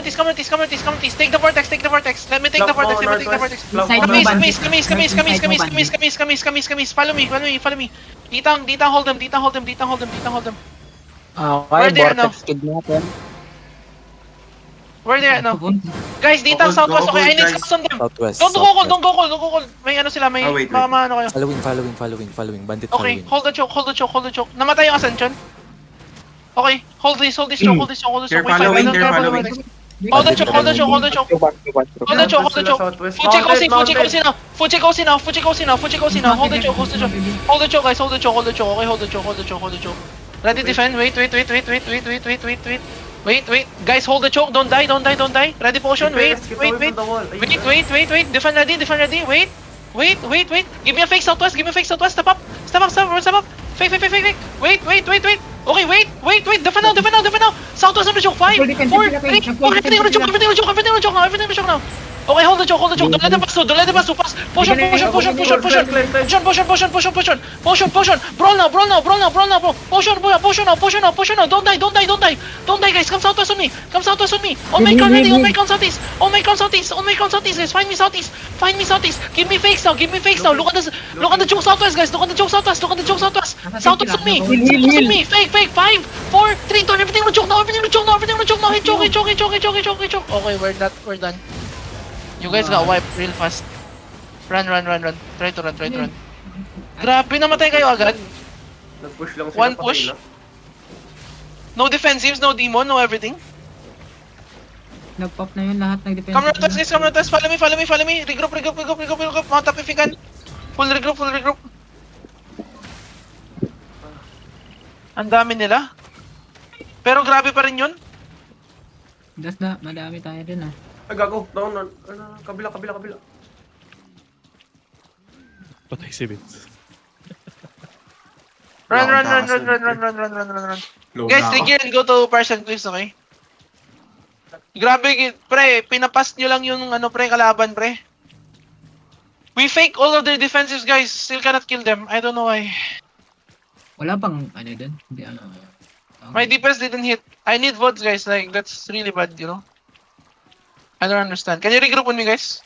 northeast, come northeast, come northeast, come northeast. Take the vortex, take the vortex. Let me take the vortex, let me take the vortex. Kamis. Follow me. Ditang, hold them. Okay, vortex kid natin. Where they at now? Guys, ditang southwest, okay, I need scouts on them. Southwest. Don't go cold. May ano sila, may wait. ano kayo. Following. Bandit Okay, following. hold the choke. Namatay yung Ascension. Okay, hold this choke. They're Wait, following, don't they're care about following. the next. Hold the choke. Hold the choke. Fujikosi now. Hold the choke, guys. Hold the choke. Okay, hold the choke. Ready to defend. Wait. Guys, hold the choke. Don't die. Ready potion. Wait. Defend ready. Wait. Give me a fake southwest. Step up. Fake. Wait. Okay, wait. Defend now. Southwest on the choke. 5, 4, 3. Everything on the choke now. Okay, hold the choke. Don't let them pass through. Potion. Brawl now, bro. Potion now. Don't die, guys. Come southwest on me. On my crown southeast, guys. Find me southeast. Give me fakes now. Look at the choke southwest, guys. Southwest on me. Fake. 5, 4, 3, turn everything on choke now. Hit choke. Okay, we're done. You guys got wiped real fast. Run. Try to run. Grabe, namatay kayo agad. Nag-push lang sila. One push. No defensives, no demon, no everything. Nag-pop na yun lahat ng defense. Come northwest, follow me. Regroup. Mount up if you can. Full regroup. Ang dami nila. Pero grabe pa rin yun. Das na, madami tayo dun ah. Ay, gago. Down. Kabila. Patay si Vince. Run. Guys, trigger and go to person, please, okay? Grabe, pre. Pinapas nyo lang yung kalaban, pre. We fake all of their defensives, guys. Still cannot kill them. I don't know why. Wala pang ano dun? Hindi My DPS didn't hit. I need votes, guys. Like, that's really bad, I don't understand. Can you regroup with me, guys?